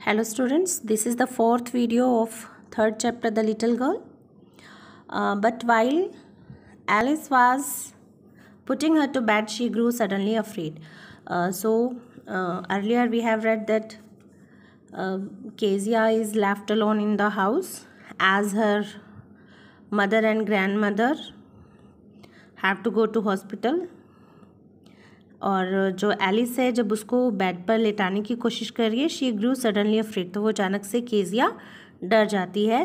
Hello students, this is the fourth video of third chapter The Little Girl. But while Alice was putting her to bed, she grew suddenly afraid. Earlier we have read that Kezia is left alone in the house as her mother and grandmother have to go to hospital. और जो Alice है जब उसको bed पर लेटाने की कोशिश कर रही है शी ग्रू सडनली अफ्रेड, तो वो अचानक से केजिया डर जाती है.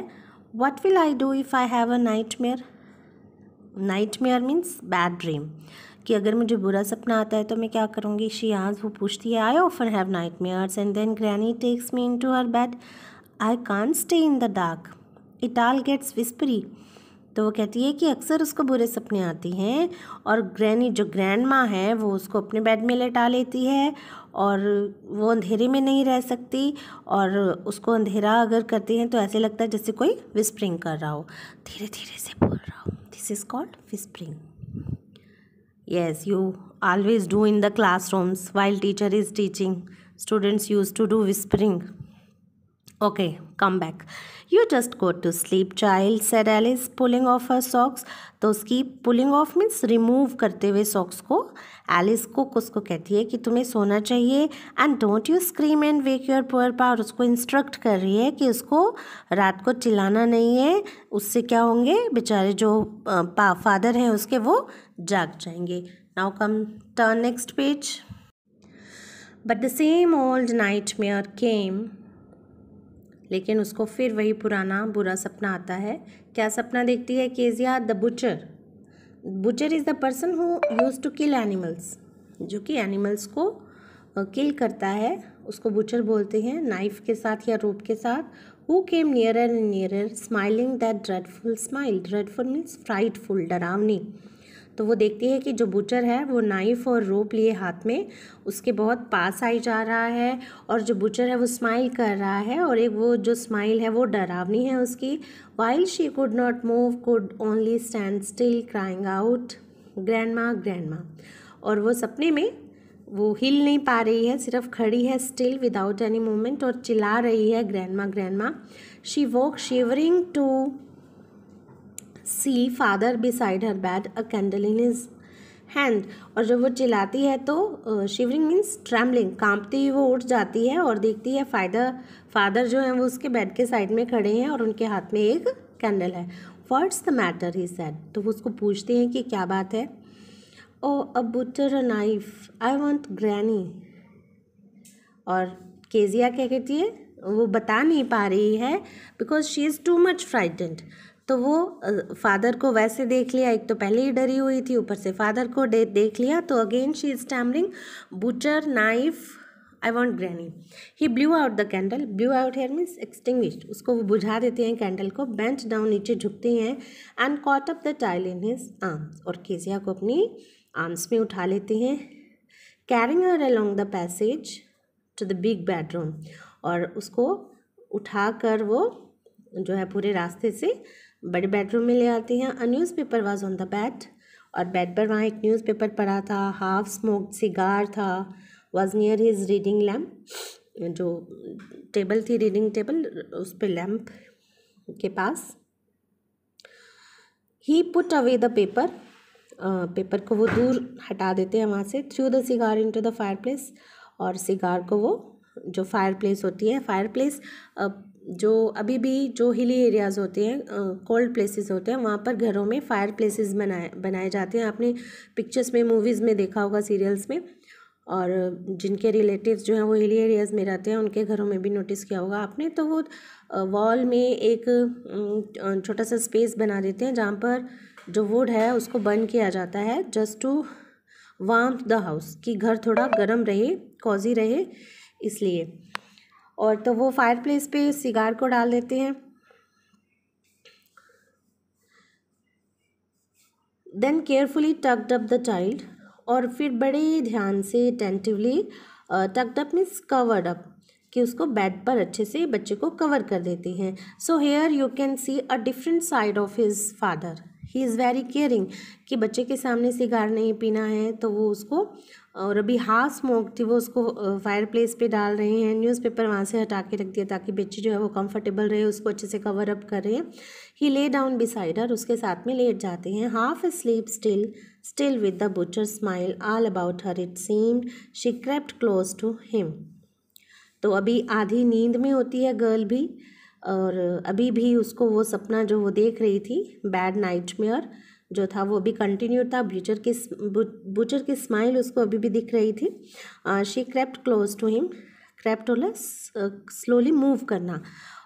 What will I do if I have a nightmare. Nightmare means bad dream, कि अगर मुझे बुरा सपना आता है तो मैं क्या करूँगी. शी आज वो पूछती है I often have nightmares and then granny takes me into her bed. I can't stay in the dark, it all gets whispery. तो वो कहती है कि अक्सर उसको बुरे सपने आती हैं और ग्रैनी जो ग्रैंड माँ है वो उसको अपने बेड में लेटा लेती है और वो अंधेरे में नहीं रह सकती, और उसको अंधेरा अगर करती हैं तो ऐसे लगता है जैसे कोई विस्परिंग कर रहा हो, धीरे धीरे से बोल रहा हो. This is called whispering. Yes, you always do in the classrooms while teacher is teaching. Students use to do whispering. Okay, come back. You just go to sleep, child, said Alice, pulling off her socks. तो उसकी pulling off means remove करते हुए socks को Alice को उसको कहती है कि तुम्हें सोना चाहिए. And don't you scream and wake your poor pa. और उसको instruct कर रही है कि उसको रात को चिल्लाना नहीं है, उससे क्या होंगे बेचारे जो फादर हैं उसके वो जाग जाएंगे. Now come turn next page. But the same old nightmare came. लेकिन उसको फिर वही पुराना बुरा सपना आता है. क्या सपना देखती है Kezia. The butcher. Butcher is the person who use to kill animals, जो कि एनिमल्स को किल करता है उसको बुचर बोलते हैं, नाइफ के साथ या रोप के साथ. Who came nearer and nearer smiling that dreadful smile. Dreadful means frightful, डरावनी. तो वो देखती है कि जो बुचर है वो नाइफ और रोप लिए हाथ में उसके बहुत पास आई जा रहा है, और जो बुचर है वो स्माइल कर रहा है, और एक वो जो स्माइल है वो डरावनी है उसकी. While she could not move, could only stand still, crying out grandma grandma. और वो सपने में वो हिल नहीं पा रही है, सिर्फ खड़ी है स्टिल विदाउट एनी मूवमेंट, और चिल्ला रही है grandma grandma. She walk shivering to see father beside her bed, a candle in his hand. और जब वो चिल्लाती है तो शिवरिंग मीन्स ट्रैम्बलिंग, कांपती हुई वो उठ जाती है और देखती है फादर जो है वो उसके बेड के साइड में खड़े हैं और उनके हाथ में एक कैंडल है. What's the matter he said. तो वो उसको पूछते हैं कि क्या बात है. Oh a butcher a knife, I want granny. और केजिया क्या कहती है, वो बता नहीं पा रही है because she is too much frightened. तो वो फादर को वैसे देख लिया, एक तो पहले ही डरी हुई थी, ऊपर से फादर को देख लिया, तो again she is stammering butcher knife I want granny. He blew out the candle. Blew out here means extinguished. उसको वो बुझा देते हैं कैंडल को, बेंच डाउन नीचे झुकते हैं, and caught up the tile in his arms. और केजिया को अपनी आर्म्स में उठा लेते हैं. Carrying her along the passage to the big bedroom. और उसको उठा कर वो जो है पूरे रास्ते से बड़े बेडरूम में ले आती हैं. A newspaper was on the bed. और बेड पर वहाँ एक न्यूज़ पेपर पड़ा था. हाफ स्मोक्ड सिगार था. Was near his reading lamp. जो टेबल थी रीडिंग टेबल, उस पर लैम्प के पास. He put away the paper. Paper को वो दूर हटा देते हैं वहाँ से. Threw the cigar into the fireplace. और सिगार को वो जो फायर प्लेस होती है, फायर प्लेस जो अभी भी जो हिली एरियाज़ होते हैं, कोल्ड प्लेसेस होते हैं, वहाँ पर घरों में फायर प्लेसेस बनाए जाते हैं. आपने पिक्चर्स में, मूवीज़ में देखा होगा, सीरियल्स में. और जिनके रिलेटिव्स जो हैं वो हिली एरियाज़ में रहते हैं उनके घरों में भी नोटिस किया होगा आपने. तो वो वॉल में एक छोटा सा स्पेस बना देते हैं जहाँ पर जो वुड है उसको बर्न किया जाता है, just to warm the house, कि घर थोड़ा गर्म रहे, कॉजी रहे, इसलिए. और तो वो फायर प्लेस पे सिगार को डाल देते हैं. Then carefully tucked up the child. और फिर बड़े ध्यान से tentatively, tucked up means covered up, कि उसको बेड पर अच्छे से बच्चे को कवर कर देते हैं. सो here you can C a different side of his father. He is very caring, कि बच्चे के सामने सिगार नहीं पीना है तो वो उसको, और अभी हाफ स्मोक थी वो उसको फायर प्लेस पे डाल रहे हैं, न्यूज़पेपर वहाँ से हटा के रख दिया ताकि बच्ची जो है वो कंफर्टेबल रहे, उसको अच्छे से कवर अप कर रहे हैं। ही ले डाउन बिसाइड हर, उसके साथ में लेट जाते हैं। Half sleep still with the butcher smile all about her it seemed she crept close to him. तो अभी आधी नींद में होती है गर्ल भी, और अभी भी उसको वो सपना जो वो देख रही थी बैड नाइटमेयर जो था वो भी कंटिन्यू था। बुचर की स्माइल उसको अभी भी दिख रही थी। She crept close to him, crept होला स्लोली मूव करना,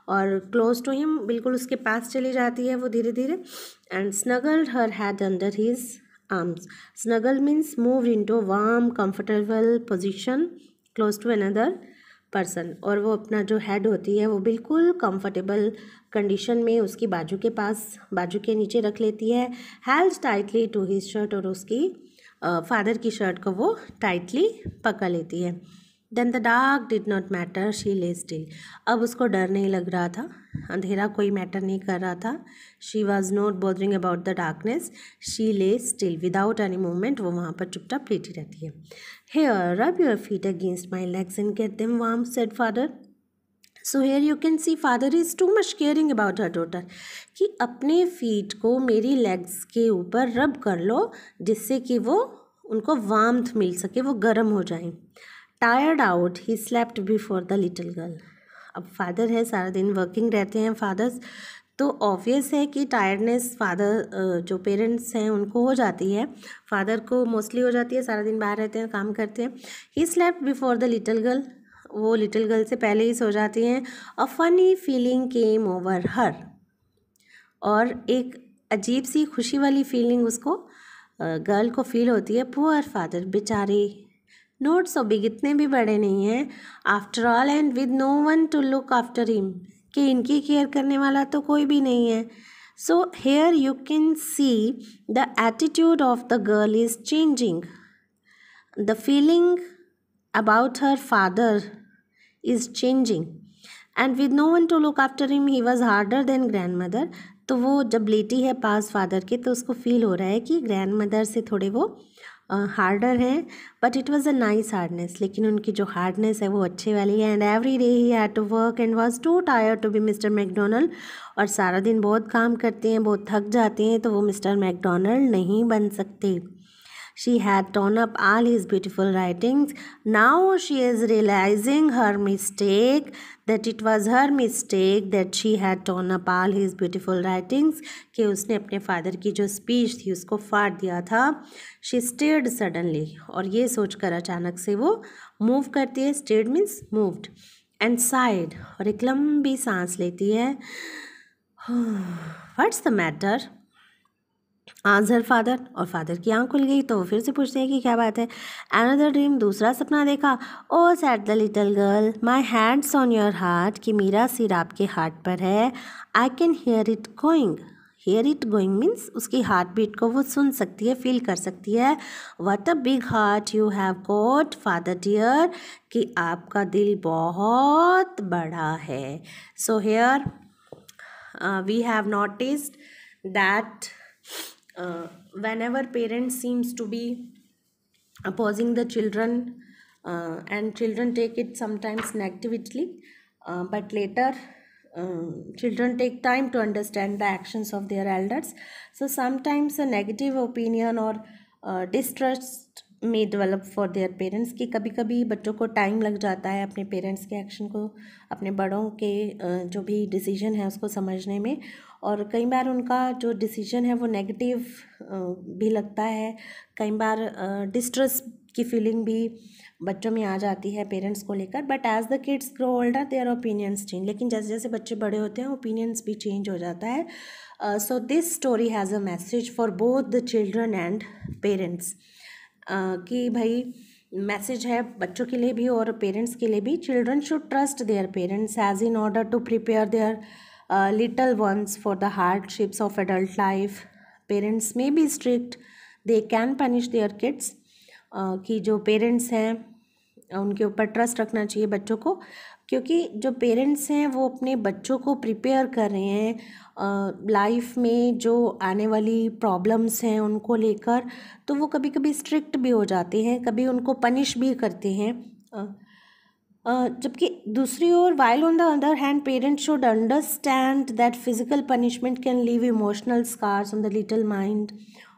और क्लोज टू हिम बिल्कुल उसके पास चली जाती है वो धीरे धीरे। And snuggled her head under his arms. Snuggle means move into warm comfortable position close to another person, और वो अपना जो हेड होती है वो बिल्कुल कंफर्टेबल कंडीशन में उसकी बाजू के पास, बाजू के नीचे रख लेती है। Held tightly to his shirt, और उसकी फादर की शर्ट को वो टाइटली पकड़ लेती है। Then the dark did not matter she lay still. अब उसको डर नहीं लग रहा था, अंधेरा कोई मैटर नहीं कर रहा था। She was not bothering about the darkness, she lay still without any movement, वो वहाँ पर चुपचाप लेटी रहती है। Here, rub your feet against my legs and get them warm, said father. So here you can see father is too much caring about her daughter, कि अपने feet को मेरी लेग्स के ऊपर रब कर लो जिससे कि वो उनको वार्मथ मिल सके, वो गर्म हो जाएं। Tired out he slept before the little girl. अब फादर है, सारा दिन वर्किंग रहते हैं फादर्स, तो ऑब्वियस है कि टायर्डनेस फादर जो पेरेंट्स हैं उनको हो जाती है, फादर को मोस्टली हो जाती है, सारा दिन बाहर रहते हैं, काम करते हैं। He slept before the little girl, वो लिटिल गर्ल से पहले ही सो जाती हैं। A funny feeling came over हर, और एक अजीब सी खुशी वाली फीलिंग उसको गर्ल को फील होती है। पुअर फादर, बेचारे, नोट सो बिग, इतने भी बड़े नहीं हैं, after all and with no one to look after him, कि इनकी केयर करने वाला तो कोई भी नहीं है। So here you can see the attitude of the girl is changing, the feeling about her father is changing, and with no one to look after him he was harder than grandmother. तो वो जब लेटी है पास father के तो उसको feel हो रहा है कि ग्रैंड मदर से थोड़े वो हार्डर हैं, but it was a nice hardness, लेकिन उनकी जो हार्डनेस है वो अच्छे वाली है। And every day he had to work and was too tired to be Mr Macdonald, और सारा दिन बहुत काम करते हैं, बहुत थक जाते हैं, तो वो मिस्टर मैकडोनल्ड नहीं बन सकते। She had torn up all his beautiful writings. Now she is realizing her mistake, that it was her mistake that she had torn up all his beautiful writings, कि उसने अपने फादर की जो speech थी उसको फाड़ दिया था। She stirred suddenly, और ये सोचकर अचानक से वो मूव करती है, stirred means moved, and sighed, और एक लंबी सांस लेती है। What's the matter? Answer father, और फादर की आंख खुल गई तो वो फिर से पूछते हैं कि क्या बात है। अनदर ड्रीम, दूसरा सपना देखा। Oh said the little girl, my hands on your heart, कि मेरा सिर आपके हार्ट पर है। I can hear it going, hear it going means उसकी हार्ट बीट को वो सुन सकती है, फील कर सकती है। What a big heart you have got father dear, कि आपका दिल बहुत बड़ा है। So here we have noticed that whenever parents seems to be opposing the children, and children take it sometimes negatively, but later children take time to understand the actions of their elders. So sometimes a negative opinion or distrust may develop for their parents, कि कभी कभी बच्चों को time लग जाता है अपने parents के एक्शन को, अपने बड़ों के जो भी डिसीजन है उसको समझने में, और कई बार उनका जो डिसीजन है वो नेगेटिव भी लगता है, कई बार डिस्ट्रेस की फीलिंग भी बच्चों में आ जाती है पेरेंट्स को लेकर। But as the kids grow older their opinions change, लेकिन जैसे जैसे बच्चे बड़े होते हैं ओपिनियंस भी चेंज हो जाता है। So this story has a message for both the children and parents, कि भाई मैसेज है बच्चों के लिए भी और पेरेंट्स के लिए भी। Children should trust their parents as in order to prepare their little ones for the hardships of adult life. Parents may be strict, they can punish their kids, कि जो पेरेंट्स हैं उनके ऊपर ट्रस्ट रखना चाहिए बच्चों को, क्योंकि जो पेरेंट्स हैं वो अपने बच्चों को प्रिपेयर कर रहे हैं लाइफ में जो आने वाली प्रॉब्लम्स हैं उनको लेकर। तो वो कभी कभी स्ट्रिक्ट भी हो जाते हैं, कभी उनको पनिश भी करते हैं। जबकि दूसरी ओर, while on the other hand, parents should understand that physical punishment can leave emotional scars on the little mind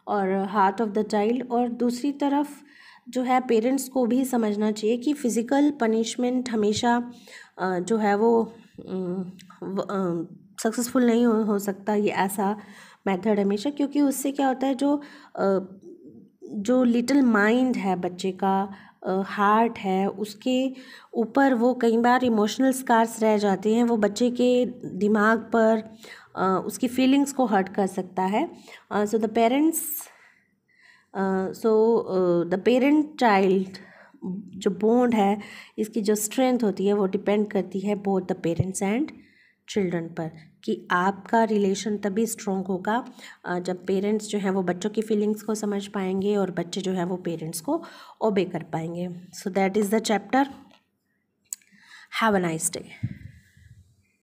और हार्ट ऑफ द चाइल्ड। और दूसरी तरफ जो है पेरेंट्स को भी समझना चाहिए कि फ़िज़िकल पनिशमेंट हमेशा जो है वो सक्सेसफुल नहीं हो सकता ये ऐसा मेथड हमेशा, क्योंकि उससे क्या होता है, जो लिटिल माइंड है बच्चे का, हार्ट है, उसके ऊपर वो कई बार इमोशनल स्कार्स रह जाते हैं। वो बच्चे के दिमाग पर उसकी फीलिंग्स को हर्ट कर सकता है। सो द पेरेंट चाइल्ड जो बॉन्ड है, इसकी जो स्ट्रेंथ होती है वो डिपेंड करती है both the parents and children पर, कि आपका रिलेशन तभी स्ट्रॉन्ग होगा जब पेरेंट्स जो हैं वो बच्चों की फीलिंग्स को समझ पाएंगे और बच्चे जो हैं वो पेरेंट्स को ओबे कर पाएंगे। So that is the chapter. Have a nice day.